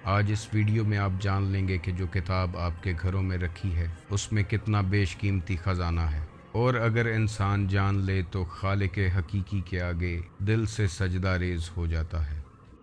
آج اس ویڈیو میں آپ جان لیں گے کہ جو کتاب آپ کے گھروں میں رکھی ہے اس میں کتنا بیش قیمتی خزانہ ہے، اور اگر انسان جان لے تو خالق حقیقی کے آگے دل سے سجدہ ریز ہو جاتا ہے۔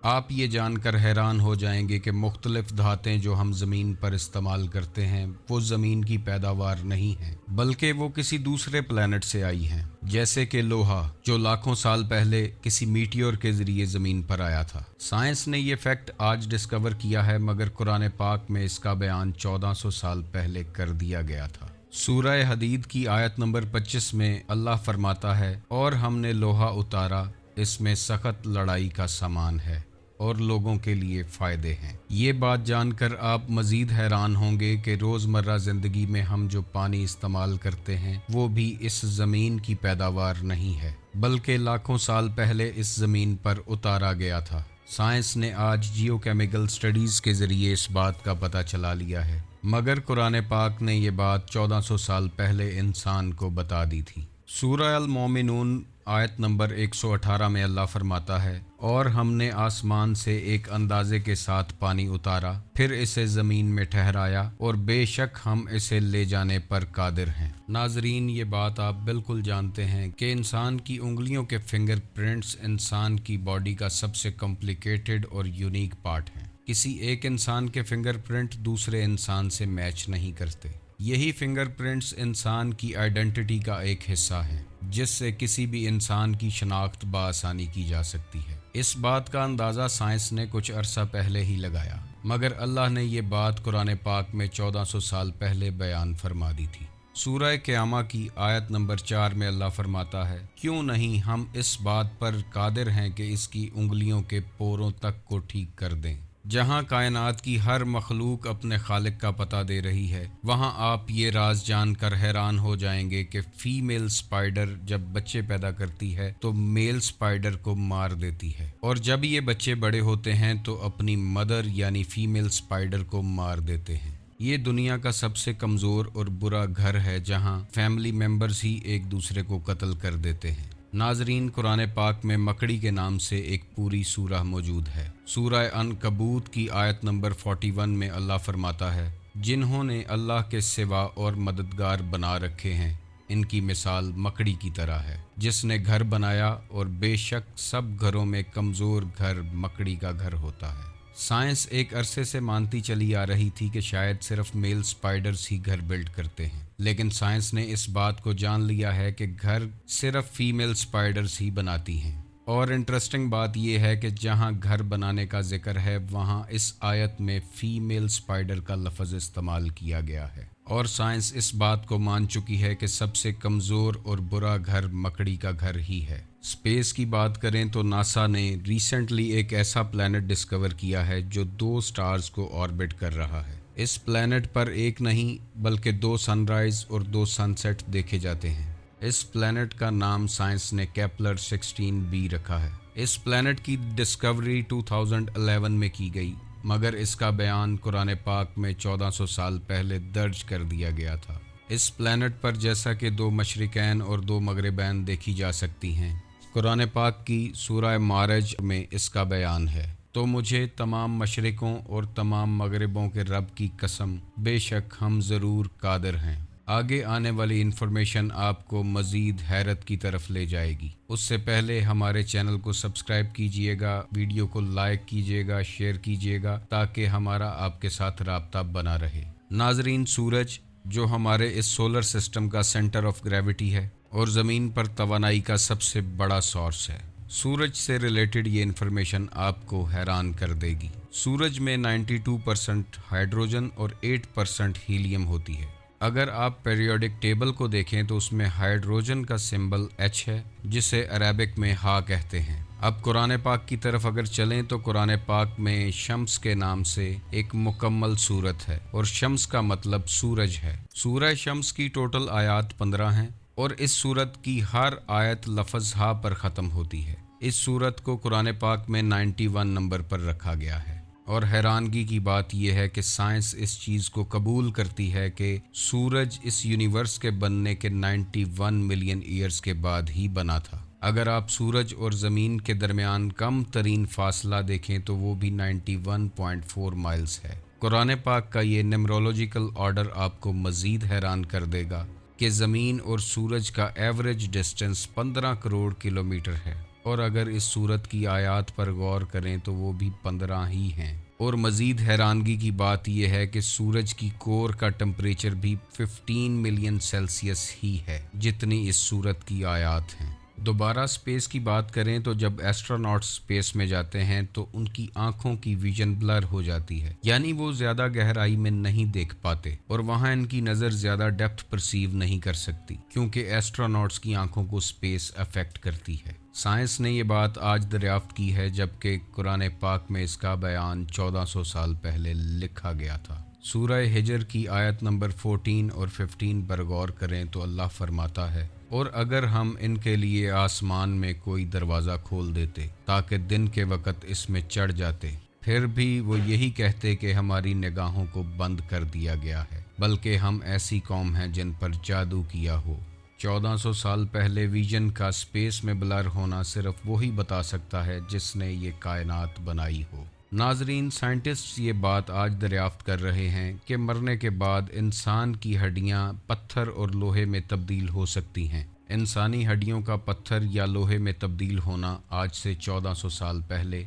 آپ یہ جان کر حیران ہو جائیں گے کہ مختلف دھاتیں جو ہم زمین پر استعمال کرتے ہیں وہ زمین کی پیداوار نہیں ہیں، بلکہ وہ کسی دوسرے پلانٹ سے آئی ہیں، جیسے کہ لوہا جو لاکھوں سال پہلے کسی میٹیور کے ذریعے زمین پر آیا تھا۔ سائنس نے یہ فیکٹ آج ڈسکور کیا ہے، مگر قرآن پاک میں اس کا بیان 1400 سال پہلے کر دیا گیا تھا۔ سورہ حدید کی آیت نمبر 25 میں اللہ فرماتا ہے، اور ہم نے لوہا اتارا، اس میں سخت لڑائی کا سامان ہے اور لوگوں کے لیے فائدے ہیں۔ یہ بات جان کر آپ مزید حیران ہوں گے کہ روزمرہ زندگی میں ہم جو پانی استعمال کرتے ہیں وہ بھی اس زمین کی پیداوار نہیں ہے، بلکہ لاکھوں سال پہلے اس زمین پر اتارا گیا تھا۔ سائنس نے آج جیو کیمیکل سٹڈیز کے ذریعے اس بات کا پتہ چلا لیا ہے، مگر قرآن پاک نے یہ بات 1400 سال پہلے انسان کو بتا دی تھی۔ سورہ المومنون آیت نمبر 118 میں اللہ فرماتا ہے، اور ہم نے آسمان سے ایک اندازے کے ساتھ پانی اتارا، پھر اسے زمین میں ٹھہرایا، اور بے شک ہم اسے لے جانے پر قادر ہیں۔ ناظرین، یہ بات آپ بالکل جانتے ہیں کہ انسان کی انگلیوں کے فنگر پرنٹس انسان کی باڈی کا سب سے کمپلیکیٹڈ اور یونیک پارٹ ہیں۔ کسی ایک انسان کے فنگر پرنٹ دوسرے انسان سے میچ نہیں کرتے۔ یہی فنگر پرنٹس انسان کی آئیڈینٹی کا ایک حصہ ہیں، جس سے کسی بھی انسان کی شناخت بآسانی کی جا سکتی ہے۔ اس بات کا اندازہ سائنس نے کچھ عرصہ پہلے ہی لگایا، مگر اللہ نے یہ بات قرآن پاک میں 1400 سال پہلے بیان فرما دی تھی۔ سورہ قیامہ کی آیت نمبر 4 میں اللہ فرماتا ہے، کیوں نہیں ہم اس بات پر قادر ہیں کہ اس کی انگلیوں کے پوروں تک کو ٹھیک کر دیں۔ جہاں کائنات کی ہر مخلوق اپنے خالق کا پتہ دے رہی ہے، وہاں آپ یہ راز جان کر حیران ہو جائیں گے کہ فیمیل سپائڈر جب بچے پیدا کرتی ہے تو میل سپائڈر کو مار دیتی ہے، اور جب یہ بچے بڑے ہوتے ہیں تو اپنی مدر یعنی فیمیل سپائڈر کو مار دیتے ہیں۔ یہ دنیا کا سب سے کمزور اور برا گھر ہے، جہاں فیملی ممبرز ہی ایک دوسرے کو قتل کر دیتے ہیں۔ ناظرین، قرآن پاک میں مکڑی کے نام سے ایک پوری سورہ موجود ہے۔ سورہ عنکبوت کی آیت نمبر 41 میں اللہ فرماتا ہے، جنہوں نے اللہ کے سوا اور مددگار بنا رکھے ہیں، ان کی مثال مکڑی کی طرح ہے، جس نے گھر بنایا، اور بے شک سب گھروں میں کمزور گھر مکڑی کا گھر ہوتا ہے۔ سائنس ایک عرصے سے مانتی چلی آ رہی تھی کہ شاید صرف میل سپائڈرز ہی گھر بلڈ کرتے ہیں، لیکن سائنس نے اس بات کو جان لیا ہے کہ گھر صرف فیمیل سپائڈرز ہی بناتی ہیں۔ اور انٹرسٹنگ بات یہ ہے کہ جہاں گھر بنانے کا ذکر ہے، وہاں اس آیت میں فیمیل سپائڈر کا لفظ استعمال کیا گیا ہے، اور سائنس اس بات کو مان چکی ہے کہ سب سے کمزور اور برا گھر مکڑی کا گھر ہی ہے۔ اسپیس کی بات کریں تو ناسا نے ریسنٹلی ایک ایسا پلانٹ ڈسکور کیا ہے جو 2 سٹارز کو آربٹ کر رہا ہے۔ اس پلانٹ پر ایک نہیں بلکہ 2 سن رائز اور 2 سن سیٹ دیکھے جاتے ہیں۔ اس پلانٹ کا نام سائنس نے کیپلر 16b رکھا ہے۔ اس پلانٹ کی ڈسکوری 2011 میں کی گئی، مگر اس کا بیان قرآن پاک میں 1400 سال پہلے درج کر دیا گیا تھا۔ اس پلانٹ پر جیسا کہ 2 مشرقین اور 2 مغربین دیکھی جا سکتی ہیں، قرآن پاک کی سورہ معارج میں اس کا بیان ہے، تو مجھے تمام مشرقوں اور تمام مغربوں کے رب کی قسم، بے شک ہم ضرور قادر ہیں۔ آگے آنے والی انفارمیشن آپ کو مزید حیرت کی طرف لے جائے گی۔ اس سے پہلے ہمارے چینل کو سبسکرائب کیجئے گا، ویڈیو کو لائک کیجئے گا، شیئر کیجئے گا، تاکہ ہمارا آپ کے ساتھ رابطہ بنا رہے۔ ناظرین، سورج جو ہمارے اس سولر سسٹم کا سینٹر آف گریوٹی ہے اور زمین پر توانائی کا سب سے بڑا سورس ہے، سورج سے ریلیٹڈ یہ انفارمیشن آپ کو حیران کر دے گی۔ سورج میں 92% ہائیڈروجن اور 8% ہیلیم ہوتی ہے۔ اگر آپ پیریوڈک ٹیبل کو دیکھیں تو اس میں ہائیڈروجن کا سمبل H ہے، جسے عربک میں ہا کہتے ہیں۔ اب قرآن پاک کی طرف اگر چلیں تو قرآن پاک میں شمس کے نام سے ایک مکمل سورت ہے، اور شمس کا مطلب سورج ہے۔ سورہ شمس کی ٹوٹل آیات 15 ہیں، اور اس سورت کی ہر آیت لفظ ہا پر ختم ہوتی ہے۔ اس سورت کو قرآن پاک میں 91 نمبر پر رکھا گیا ہے، اور حیرانگی کی بات یہ ہے کہ سائنس اس چیز کو قبول کرتی ہے کہ سورج اس یونیورس کے بننے کے 91 ملین ایئرز کے بعد ہی بنا تھا۔ اگر آپ سورج اور زمین کے درمیان کم ترین فاصلہ دیکھیں تو وہ بھی 91.4 مائلز ہے۔ قرآن پاک کا یہ نیمرولوجیکل آرڈر آپ کو مزید حیران کر دے گا کہ زمین اور سورج کا ایوریج ڈسٹنس 15 کروڑ کلومیٹر ہے، اور اگر اس صورت کی آیات پر غور کریں تو وہ بھی 15 ہی ہیں۔ اور مزید حیرانگی کی بات یہ ہے کہ سورج کی کور کا ٹمپریچر بھی 15 ملین سیلسیس ہی ہے، جتنی اس صورت کی آیات ہیں۔ دوبارہ سپیس کی بات کریں تو جب ایسٹروناٹس سپیس میں جاتے ہیں تو ان کی آنکھوں کی ویژن بلر ہو جاتی ہے، یعنی وہ زیادہ گہرائی میں نہیں دیکھ پاتے، اور وہاں ان کی نظر زیادہ ڈیپتھ پرسیو نہیں کر سکتی، کیونکہ ایسٹروناٹس کی آنکھوں کو سپیس افیکٹ کرتی ہے۔ سائنس نے یہ بات آج دریافت کی ہے، جبکہ قرآن پاک میں اس کا بیان 1400 سال پہلے لکھا گیا تھا۔ سورہ ہجر کی آیت نمبر 14 اور 15 پر غور کریں تو اللہ فرماتا ہے، اور اگر ہم ان کے لیے آسمان میں کوئی دروازہ کھول دیتے تاکہ دن کے وقت اس میں چڑھ جاتے، پھر بھی وہ یہی کہتے کہ ہماری نگاہوں کو بند کر دیا گیا ہے، بلکہ ہم ایسی قوم ہیں جن پر جادو کیا ہو۔ 1400 سال پہلے ویژن کا سپیس میں بلر ہونا صرف وہی بتا سکتا ہے جس نے یہ کائنات بنائی ہو۔ ناظرین، سائنٹسٹ یہ بات آج دریافت کر رہے ہیں کہ مرنے کے بعد انسان کی ہڈیاں پتھر اور لوہے میں تبدیل ہو سکتی ہیں۔ انسانی ہڈیوں کا پتھر یا لوہے میں تبدیل ہونا آج سے 1400 سال پہلے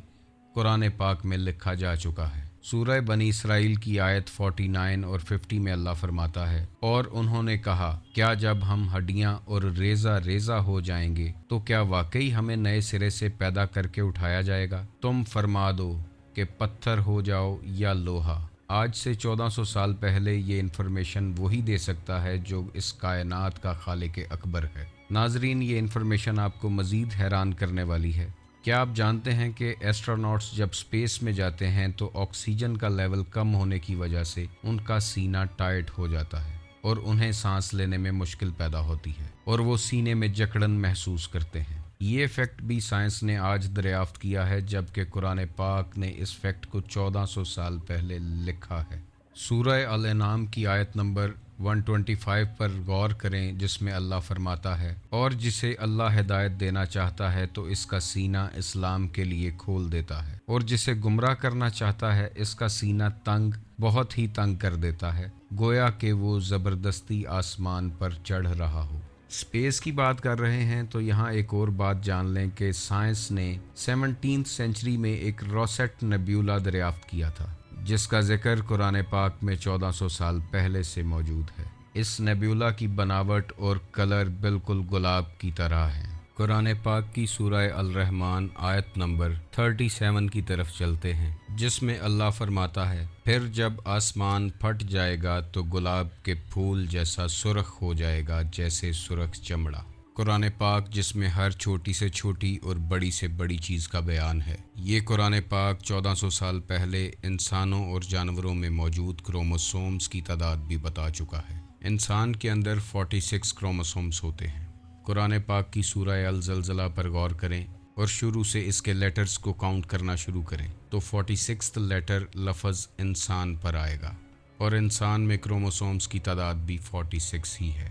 قرآن پاک میں لکھا جا چکا ہے۔ سورہ بنی اسرائیل کی آیت 49 اور 50 میں اللہ فرماتا ہے، اور انہوں نے کہا، کیا جب ہم ہڈیاں اور ریزہ ریزہ ہو جائیں گے تو کیا واقعی ہمیں نئے سرے سے پیدا کر کے اٹھایا جائے گا؟ تم فرما دو کہ پتھر ہو جاؤ یا لوہا۔ آج سے 1400 سال پہلے یہ انفارمیشن وہی دے سکتا ہے جو اس کائنات کا خالق اکبر ہے۔ ناظرین، یہ انفارمیشن آپ کو مزید حیران کرنے والی ہے۔ کیا آپ جانتے ہیں کہ ایسٹروناٹس جب سپیس میں جاتے ہیں تو آکسیجن کا لیول کم ہونے کی وجہ سے ان کا سینہ ٹائٹ ہو جاتا ہے اور انہیں سانس لینے میں مشکل پیدا ہوتی ہے، اور وہ سینے میں جکڑن محسوس کرتے ہیں۔ یہ فیکٹ بھی سائنس نے آج دریافت کیا ہے، جبکہ قرآن پاک نے اس فیکٹ کو 1400 سال پہلے لکھا ہے۔ سورہ الانعام کی آیت نمبر 125 پر غور کریں، جس میں اللہ فرماتا ہے، اور جسے اللہ ہدایت دینا چاہتا ہے تو اس کا سینہ اسلام کے لیے کھول دیتا ہے، اور جسے گمراہ کرنا چاہتا ہے اس کا سینہ تنگ، بہت ہی تنگ کر دیتا ہے، گویا کہ وہ زبردستی آسمان پر چڑھ رہا ہو۔ سپیس کی بات کر رہے ہیں تو یہاں ایک اور بات جان لیں کہ سائنس نے 17 سینچری میں ایک روسیٹ نیبیولا دریافت کیا تھا، جس کا ذکر قرآن پاک میں 1400 سال پہلے سے موجود ہے۔ اس نیبیولا کی بناوٹ اور کلر بالکل گلاب کی طرح ہے۔ قرآن پاک کی سورہ الرحمن آیت نمبر 37 کی طرف چلتے ہیں، جس میں اللہ فرماتا ہے، پھر جب آسمان پھٹ جائے گا تو گلاب کے پھول جیسا سرخ ہو جائے گا، جیسے سرخ چمڑا۔ قرآن پاک جس میں ہر چھوٹی سے چھوٹی اور بڑی سے بڑی چیز کا بیان ہے۔ یہ قرآن پاک 1400 سال پہلے انسانوں اور جانوروں میں موجود کروموسومز کی تعداد بھی بتا چکا ہے۔ انسان کے اندر 46 کروموسومز ہوتے ہیں۔ قرآن پاک کی سورہ الزلزلہ پر غور کریں اور شروع سے اس کے لیٹرز کو کاؤنٹ کرنا شروع کریں تو 46 لیٹر لفظ انسان پر آئے گا، اور انسان میں کروموسومز کی تعداد بھی 46 ہی ہے۔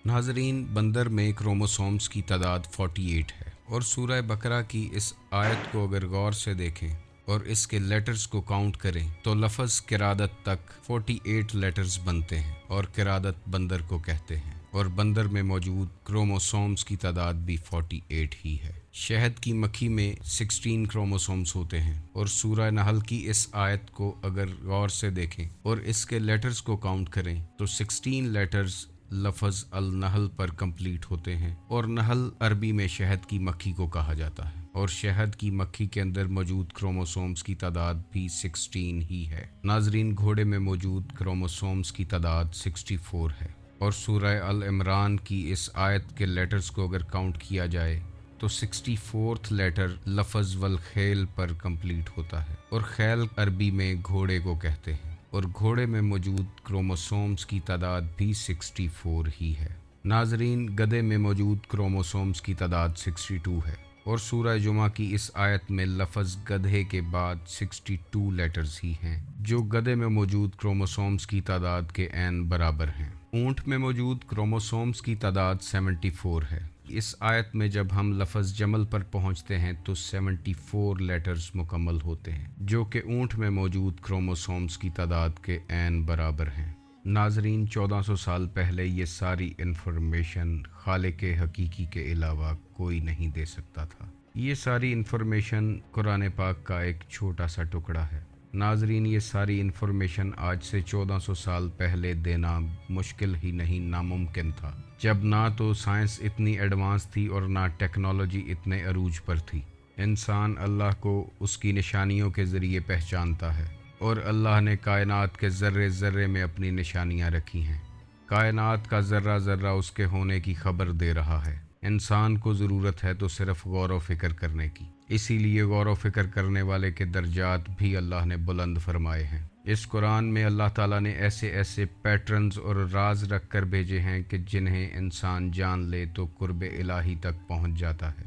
ناظرین، بندر میں کروموسومز کی تعداد 48 ہے، اور سورہ بقرہ کی اس آیت کو اگر غور سے دیکھیں اور اس کے لیٹرز کو کاؤنٹ کریں تو لفظ قرادت تک 48 لیٹرز بنتے ہیں، اور قرادت بندر کو کہتے ہیں، اور بندر میں موجود کروموسومز کی تعداد بھی 48 ہی ہے۔ شہد کی مکھی میں 16 کروموسومز ہوتے ہیں، اور سورہ نحل کی اس آیت کو اگر غور سے دیکھیں اور اس کے لیٹرز کو کاؤنٹ کریں تو 16 لیٹرز لفظ النحل پر کمپلیٹ ہوتے ہیں، اور نحل عربی میں شہد کی مکھی کو کہا جاتا ہے، اور شہد کی مکھی کے اندر موجود کروموسومز کی تعداد بھی 16 ہی ہے۔ ناظرین، گھوڑے میں موجود کروموسومز کی تعداد 64 ہے، اور سورہ العمران کی اس آیت کے لیٹرز کو اگر کاؤنٹ کیا جائے تو 64 لیٹر لفظ والخیل پر کمپلیٹ ہوتا ہے، اور خیل عربی میں گھوڑے کو کہتے ہیں، اور گھوڑے میں موجود کروموسومز کی تعداد بھی 64 ہی ہے۔ ناظرین، گدھے میں موجود کروموسومز کی تعداد 62 ہے، اور سورہ جمعہ کی اس آیت میں لفظ گدھے کے بعد 62 لیٹرز ہی ہیں، جو گدھے میں موجود کروموسومز کی تعداد کے عین برابر ہیں۔ اونٹ میں موجود کروموسومز کی تعداد 74 ہے، اس آیت میں جب ہم لفظ جمل پر پہنچتے ہیں تو 74 لیٹرز مکمل ہوتے ہیں، جو کہ اونٹ میں موجود کروموسومز کی تعداد کے عین برابر ہیں۔ ناظرین، 1400 سال پہلے یہ ساری انفارمیشن خالق حقیقی کے علاوہ کوئی نہیں دے سکتا تھا۔ یہ ساری انفارمیشن قرآن پاک کا ایک چھوٹا سا ٹکڑا ہے۔ ناظرین، یہ ساری انفارمیشن آج سے 1400 سال پہلے دینا مشکل ہی نہیں، ناممکن تھا، جب نہ تو سائنس اتنی ایڈوانس تھی اور نہ ٹیکنالوجی اتنے عروج پر تھی۔ انسان اللہ کو اس کی نشانیوں کے ذریعے پہچانتا ہے، اور اللہ نے کائنات کے ذرے ذرے میں اپنی نشانیاں رکھی ہیں۔ کائنات کا ذرہ ذرہ اس کے ہونے کی خبر دے رہا ہے۔ انسان کو ضرورت ہے تو صرف غور و فکر کرنے کی، اسی لیے غور و فکر کرنے والے کے درجات بھی اللہ نے بلند فرمائے ہیں۔ اس قرآن میں اللہ تعالیٰ نے ایسے ایسے پیٹرنز اور راز رکھ کر بھیجے ہیں کہ جنہیں انسان جان لے تو قرب الہی تک پہنچ جاتا ہے۔